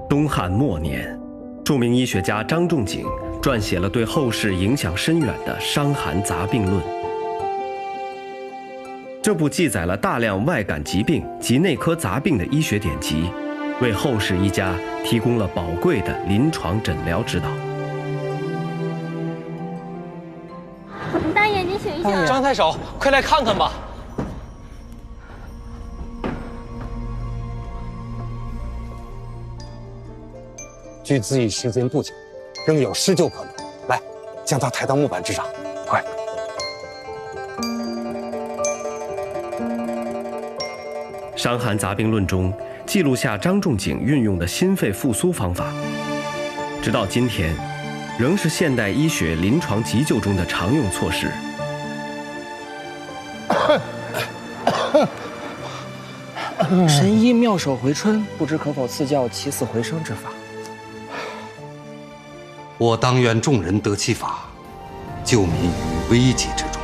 东汉末年，著名医学家张仲景撰写了对后世影响深远的《伤寒杂病论》。这部记载了大量外感疾病及内科杂病的医学典籍，为后世医家提供了宝贵的临床诊疗指导。你大眼睛醒一醒！张太守，快来看看吧！距自缢时间不久，仍有施救可能。来，将他抬到木板之上，快！《伤寒杂病论》中记录下张仲景运用的心肺复苏方法，直到今天，仍是现代医学临床急救中的常用措施。神医妙手回春，不知可否赐教起死回生之法？我当愿众人得其法，救民于危急之中。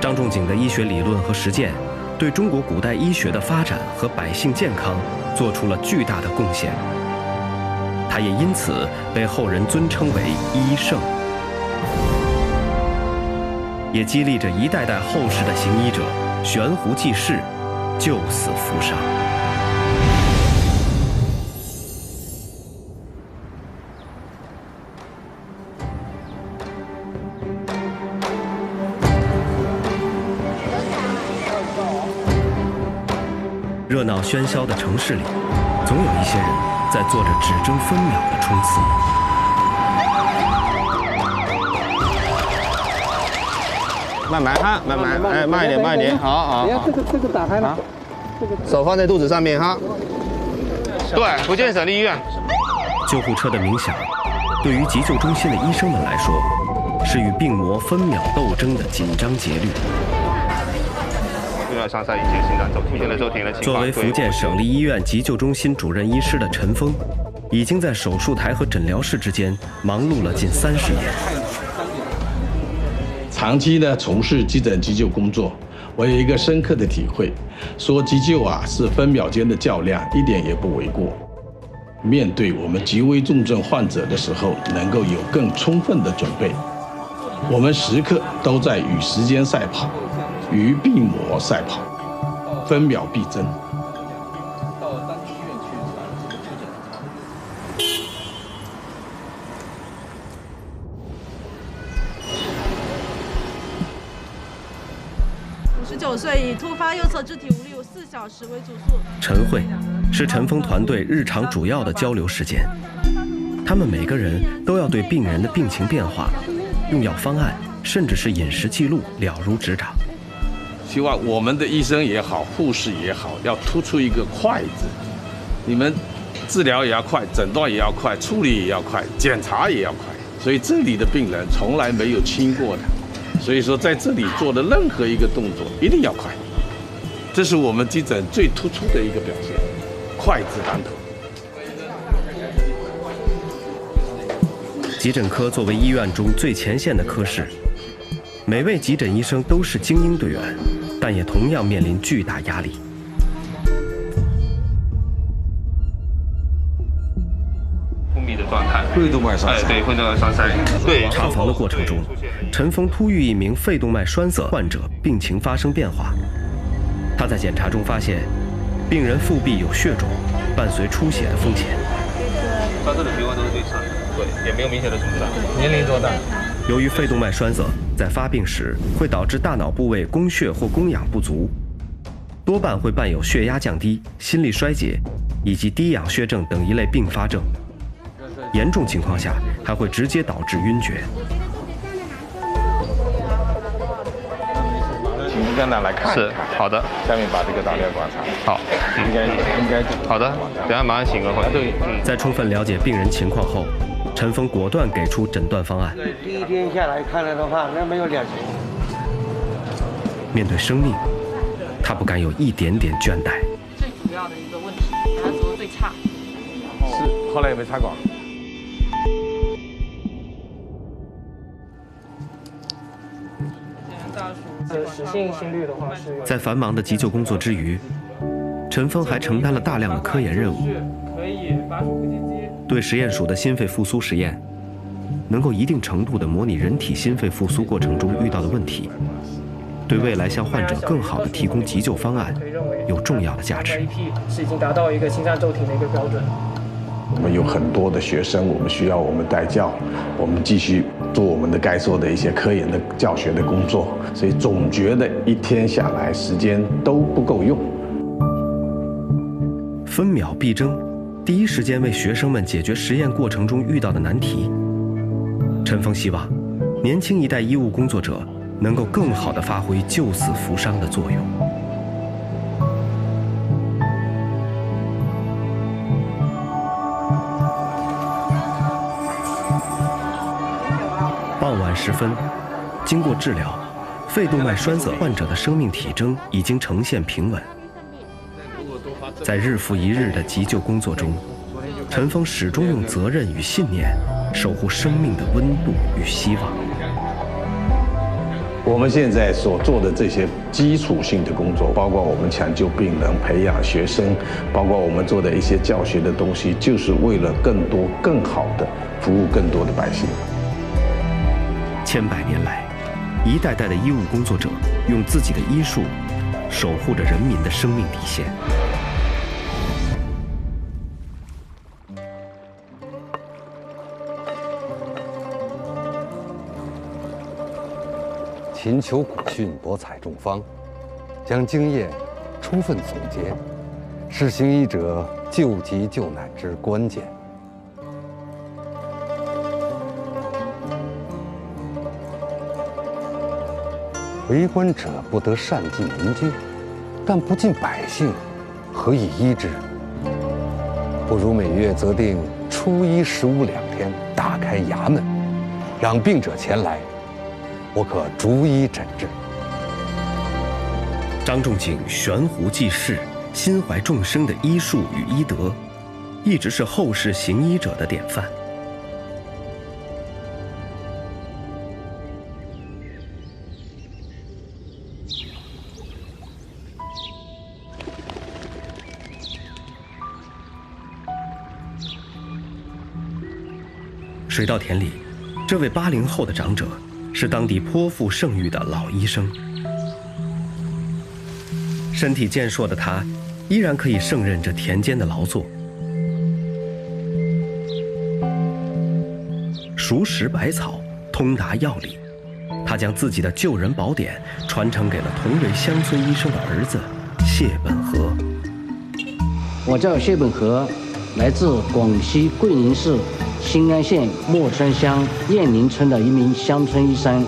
张仲景的医学理论和实践，对中国古代医学的发展和百姓健康做出了巨大的贡献。他也因此被后人尊称为医圣，也激励着一代代后世的行医者悬壶济世，救死扶伤。热闹喧嚣的城市里，总有一些人在做着只争分秒的冲刺。慢慢哈，慢慢，哎，慢一点，慢一点，好好。这个打开了，手放在肚子上面哈。对，福建省立医院。救护车的鸣响，对于急救中心的医生们来说，是与病魔分秒斗争的紧张节律。上山引起心脏骤停，出现了骤停的情况。作为福建省立医院急救中心主任医师的陈峰，已经在手术台和诊疗室之间忙碌了近30年。长期呢从事急诊急救工作，我有一个深刻的体会，说急救是分秒间的较量，一点也不为过。面对我们极危重症患者的时候，能够有更充分的准备。我们时刻都在与时间赛跑，与病魔赛跑，分秒必争。59岁，以突发右侧肢体无力4小时为主诉。晨会是陈峰团队日常主要的交流时间，他们每个人都要对病人的病情变化、用药方案，甚至是饮食记录了如指掌。希望我们的医生也好，护士也好，要突出一个快字。你们治疗也要快，诊断也要快，处理也要快，检查也要快。所以这里的病人从来没有轻过的。所以说，在这里做的任何一个动作一定要快，这是我们急诊最突出的一个表现，快字当头。急诊科作为医院中最前线的科室，每位急诊医生都是精英队员，但也同样面临巨大压力。昏迷的状态，肺动脉栓塞，对，肺动脉栓塞，对。查房的过程中，陈峰突遇一名肺动脉栓塞患者病情发生变化。他在检查中发现，病人腹壁有血肿，伴随出血的风险。栓塞的情况都是对称的，对，也没有明显的肿胀。年龄多大？由于肺动脉栓塞在发病时会导致大脑部位供血或供氧不足，多半会伴有血压降低、心力衰竭以及低氧血症等一类并发症。严重情况下还会直接导致晕厥。请医生来看。是，好的。下面把这个导电观察。好，应该。好的，等下马上请个会。对，在充分了解病人情况后，陈峰果断给出诊断方案。第一天下来看了的话，那没有2天。面对生命，他不敢有一点点倦怠。最主要的一个问题，他做的最差。是，后来有没有插管？实性心率的话是。在繁忙的急救工作之余，陈峰还承担了大量的科研任务，对实验鼠的心肺复苏实验，能够一定程度地模拟人体心肺复苏过程中遇到的问题，对未来向患者更好地提供急救方案有重要的价值。是已经达到一个心脏骤停的一个标准。我们有很多的学生，我们需要我们带教，我们继续做我们的该做的一些科研的教学的工作，所以总觉得一天下来时间都不够用。分秒必争，第一时间为学生们解决实验过程中遇到的难题。陈峰希望，年轻一代医务工作者能够更好地发挥救死扶伤的作用。傍晚时分，经过治疗，肺动脉栓塞患者的生命体征已经呈现平稳。在日复一日的急救工作中，陈峰始终用责任与信念守护生命的温度与希望。我们现在所做的这些基础性的工作，包括我们抢救病人、培养学生，包括我们做的一些教学的东西，就是为了更多、更好的服务更多的百姓。千百年来，一代代的医务工作者用自己的医术守护着人民的生命底线。勤求古训，博采众方，将经验充分总结，是行医者救急救难之关键。为官者不得善尽民间，但不尽百姓，何以医之？不如每月择定初一、15两天，大开衙门，让病者前来，我可逐一诊治。张仲景悬壶济世，心怀众生的医术与医德，一直是后世行医者的典范。水稻田里，这位80后的长者是当地颇负盛誉的老医生。身体健硕的他，依然可以胜任这田间的劳作。熟识百草，通达药理，他将自己的救人宝典传承给了同为乡村医生的儿子谢本和。我叫谢本和，来自广西桂林市新安县莫山乡燕林村的一名乡村医生。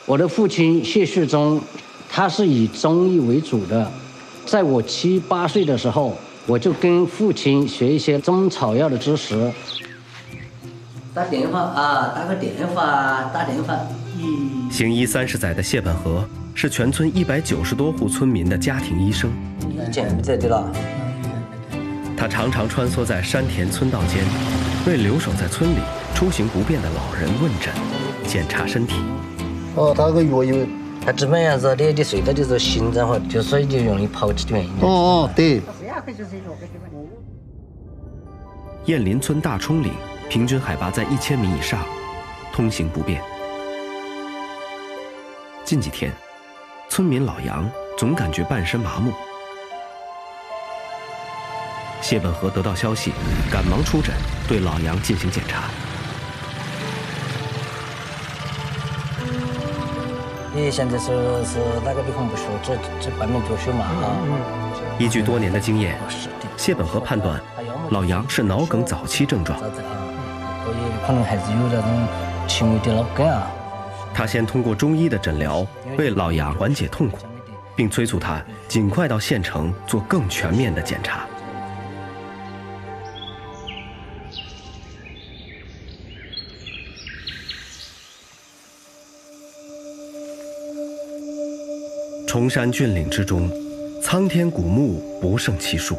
我的父亲谢世忠，他是以中医为主的。在我7、8岁的时候，我就跟父亲学一些中草药的知识。打电话啊，打个电话，打电话。行医30载的谢本和是全村190多户村民的家庭医生。他常常穿梭在山田村道间，为留守在村里出行不便的老人问诊、检查身体。哦，他个药有，他基本上是你睡到的时候心脏和就所以就容易跑气的原因。哦，对。燕林村大冲岭平均海拔在1000米以上，通行不便。近几天，村民老杨总感觉半身麻木。谢本和得到消息，赶忙出诊，对老杨进行检查。你现在是哪个地方不舒服？这半边左胸嘛啊。依据多年的经验，谢本和判断老杨是脑梗早期症状。可能还是有那种轻微的脑梗啊。他先通过中医的诊疗为老杨缓解痛苦，并催促他尽快到县城做更全面的检查。崇山峻岭之中，苍天古木不胜其数，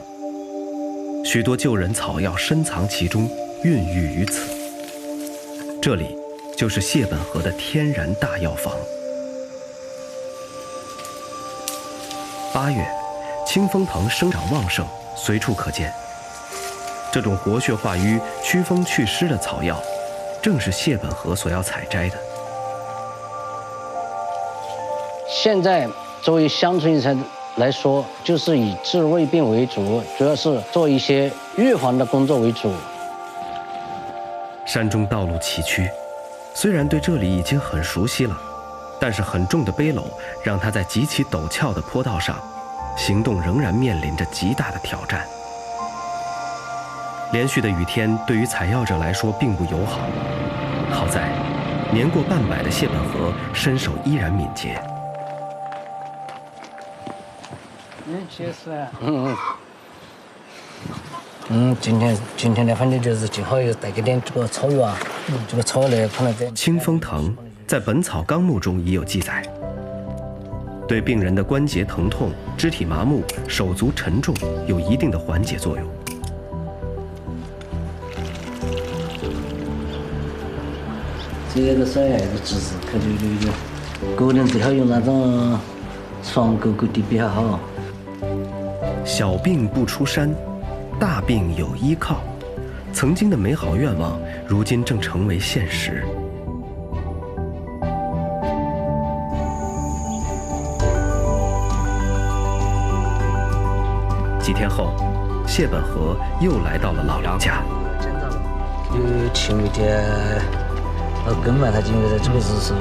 许多救人草药深藏其中，孕育于此。这里就是谢本河的天然大药房。8月，清风藤生长旺盛，随处可见。这种活血化瘀、祛风祛湿的草药，正是谢本河所要采摘的。现在作为乡村医生来说，就是以治胃病为主，主要是做一些预防的工作为主。山中道路崎岖，虽然对这里已经很熟悉了，但是很重的背篓让他在极其陡峭的坡道上，行动仍然面临着极大的挑战。连续的雨天对于采药者来说并不友好，好在年过半百的谢本河身手依然敏捷。今天呢，反正就是正好又带给点这个草药啊，这个草药呢可能在清风藤在《本草纲目》中已有记载，对病人的关节疼痛、肢体麻木、手足沉重有一定的缓解作用。这个小孩子知识可就个人最好用那种床狗狗的比较好。小病不出山，大病有依靠。曾经的美好愿望，如今正成为现实。几天后，谢本河又来到了老梁家。有轻微的根嘛，它因为这个是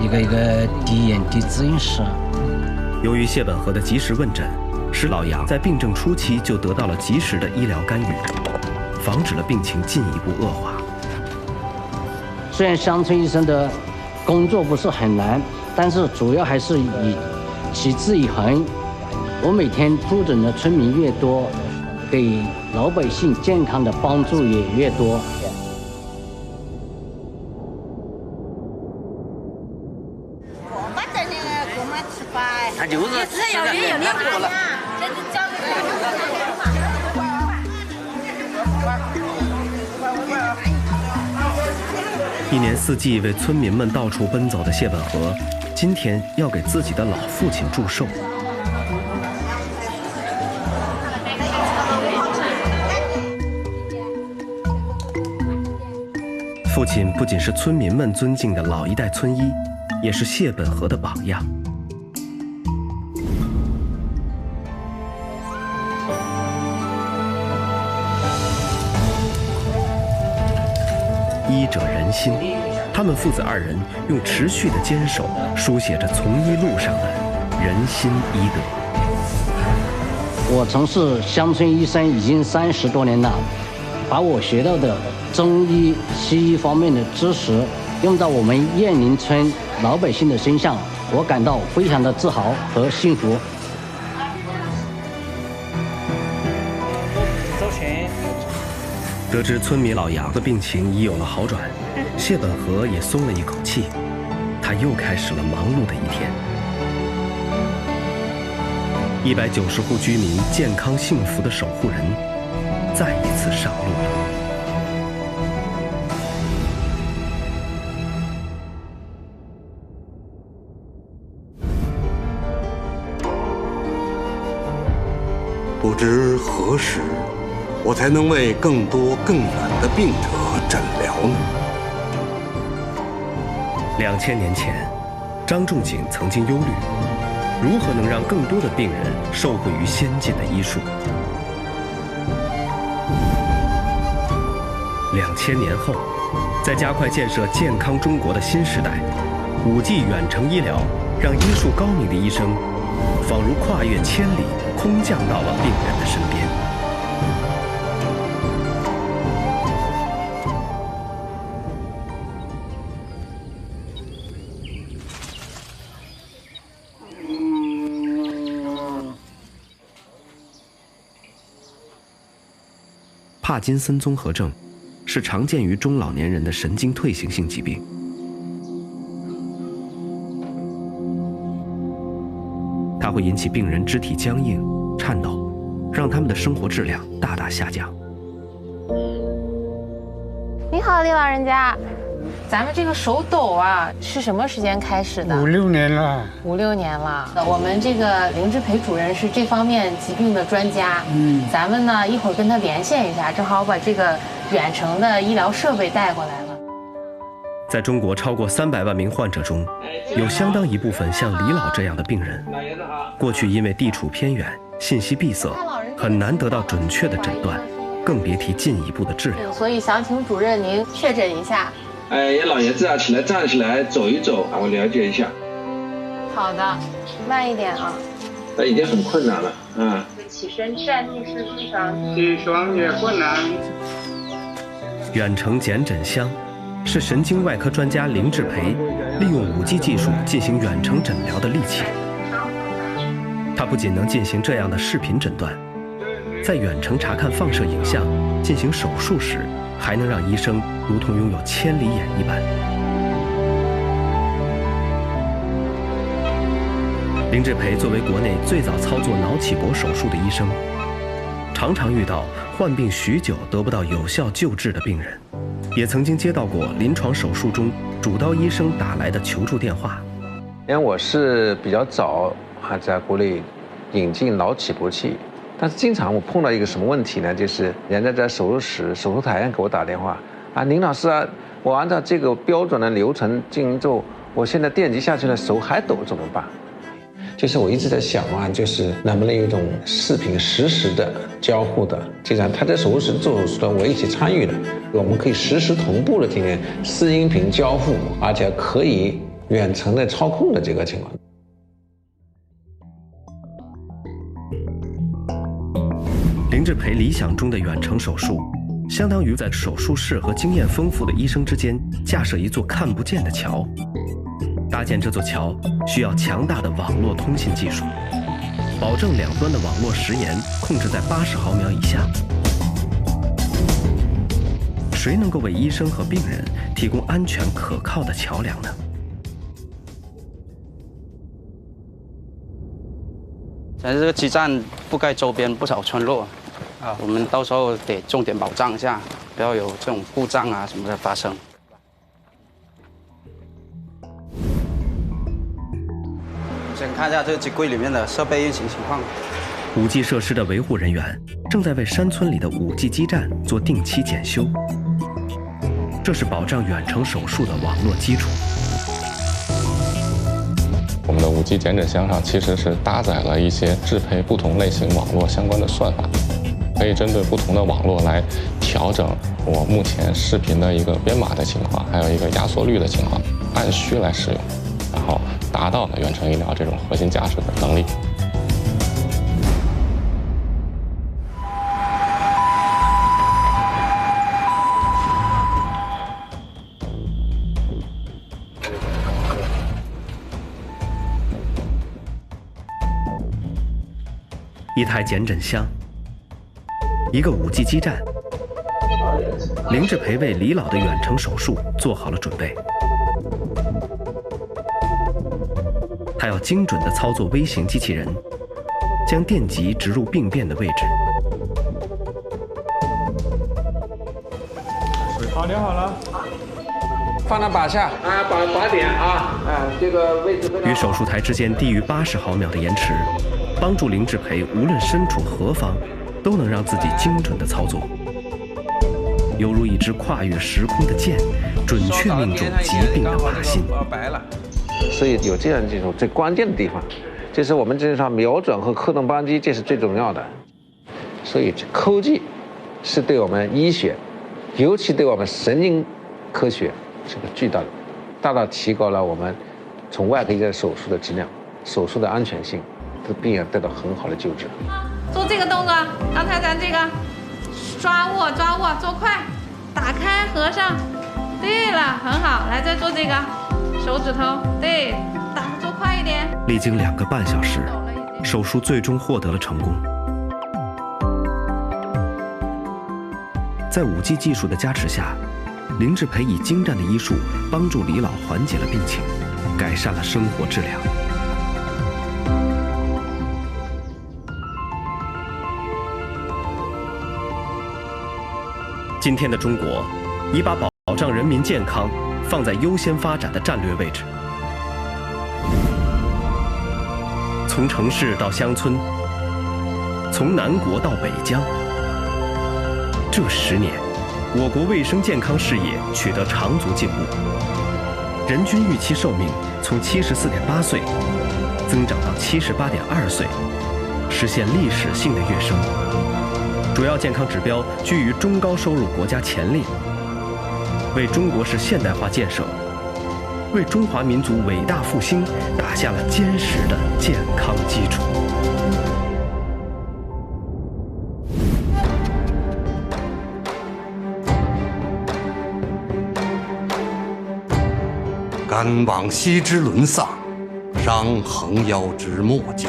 一个低盐低脂饮食。由于谢本河的及时问诊，使老杨在病症初期就得到了及时的医疗干预，防止了病情进一步恶化。虽然乡村医生的工作不是很难，但是主要还是以持之以恒。我每天助诊的村民越多，给老百姓健康的帮助也越多。他就是要练过了。一年四季为村民们到处奔走的谢本河，今天要给自己的老父亲祝寿。父亲不仅是村民们尊敬的老一代村医，也是谢本河的榜样。医者仁心，他们父子二人用持续的坚守，书写着从医路上的仁心医德。我从事乡村医生已经30多年了，把我学到的中医、西医方面的知识用到我们雁林村老百姓的身上，我感到非常的自豪和幸福。得知村民老杨的病情已有了好转，谢本河也松了一口气，他又开始了忙碌的一天。190户居民健康幸福的守护人，再一次上路了。不知何时，我才能为更多更远的病者诊疗呢？2000年前，张仲景曾经忧虑，如何能让更多的病人受惠于先进的医术。2000年后，在加快建设健康中国的新时代，5G 远程医疗让医术高明的医生，仿如跨越千里，空降到了病人的身边。帕金森综合症是常见于中老年人的神经退行性疾病。它会引起病人肢体僵硬、颤抖，让他们的生活质量大大下降。好，李老人家。咱们这个手抖啊，是什么时间开始的？5、6年了。5、6年了。我们这个林志培主任是这方面疾病的专家。咱们呢一会儿跟他连线一下，正好把这个远程的医疗设备带过来了。在中国超过300万名患者中，有相当一部分像李老这样的病人，过去因为地处偏远、信息闭塞，很难得到准确的诊断，更别提进一步的治疗。所以想请主任您确诊一下。哎，老爷子啊，起来站起来走一走，我了解一下。好的，慢一点啊。那已经很困难了啊。起身站立式地上。起床也困难。远程检诊箱是神经外科专家林志培利用5G 技术进行远程诊疗的利器。他不仅能进行这样的视频诊断，在远程查看放射影像进行手术时，还能让医生如同拥有千里眼一般。林志培作为国内最早操作脑起搏手术的医生，常常遇到患病许久得不到有效救治的病人，也曾经接到过临床手术中主刀医生打来的求助电话。因为我是比较早在国内引进脑起搏器，但是经常我碰到一个什么问题呢？就是人家在手术室、手术台上给我打电话啊，林老师啊，我按照这个标准的流程进行之后，我现在电击下去了，手还抖，怎么办？就是我一直在想就是能不能有一种视频实时的交互的，就像他在手术室做手术的，我一起参与的，我们可以实时同步的进行视音频交互，而且可以远程的操控的这个情况。林志培理想中的远程手术，相当于在手术室和经验丰富的医生之间架设一座看不见的桥。搭建这座桥需要强大的网络通信技术，保证两端的网络时延控制在80毫秒以下。谁能够为医生和病人提供安全可靠的桥梁呢？咱这个基站覆盖周边不少村落啊，我们到时候得重点保障一下，不要有这种故障啊什么的发生。先看一下这个机柜里面的设备运行情况。5G 设施的维护人员正在为山村里的5G 基站做定期检修，这是保障远程手术的网络基础。我们的5G 检诊箱上其实是搭载了一些适配不同类型网络相关的算法，可以针对不同的网络来调整我目前视频的一个编码的情况，还有一个压缩率的情况，按需来使用，然后达到了远程医疗这种核心价值的能力。一台检诊箱，一个5G 基站，林志培为李老的远程手术做好了准备。他要精准地操作微型机器人，将电极植入病变的位置。水泡连好了，放到靶下靶点啊，这个位置非常好。与手术台之间低于80毫秒的延迟，帮助林志培无论身处何方，都能让自己精准地操作，犹如一支跨越时空的箭，准确命中疾病的靶心。所以有这样技术最关键的地方，就是我们这上瞄准和扣动扳机，这是最重要的。所以科技是对我们医学，尤其对我们神经科学是个巨大的，大大提高了我们从外科医的手术的质量、手术的安全性，使病人得到很好的救治。做这个动作，刚才咱这个抓握、做快，打开合上，对了，很好，来再做这个手指头，对，做快一点。历经2个半小时，手术最终获得了成功。在5G 技术的加持下，林志培以精湛的医术帮助李老缓解了病情，改善了生活质量。今天的中国，已把保保障人民健康放在优先发展的战略位置。从城市到乡村，从南国到北疆，这10年，我国卫生健康事业取得长足进步，人均预期寿命从74.8岁增长到78.2岁，实现历史性的跃升。主要健康指标居于中高收入国家前列，为中国式现代化建设，为中华民族伟大复兴打下了坚实的健康基础。敢往昔之沦丧，伤横腰之莫救。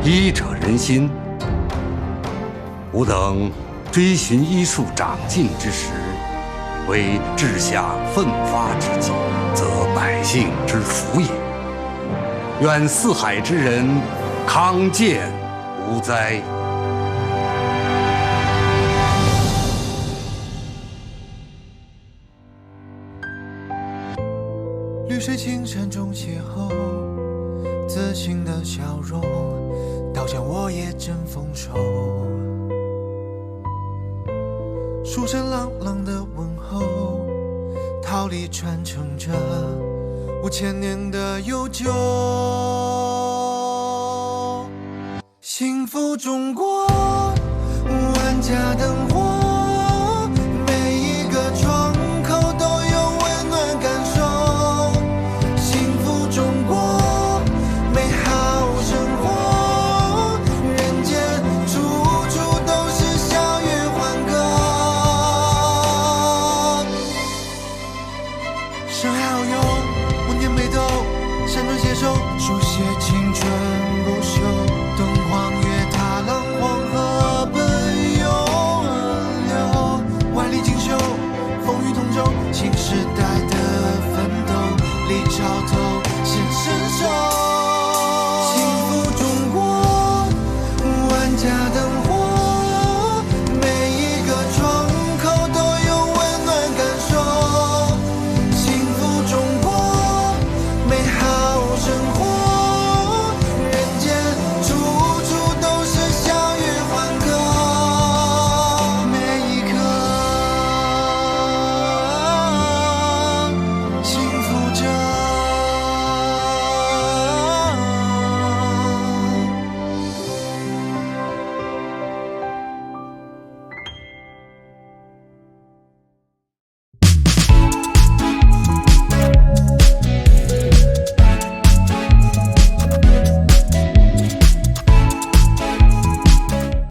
医者仁心，吾等追寻医术长进之时，为治下奋发之际，则百姓之福也。愿四海之人康健无灾。绿水青山中邂逅，自信的笑容，倒像我也真丰收。书声朗朗的问候，桃李传承着5000年的悠久。幸福中国，万家灯火。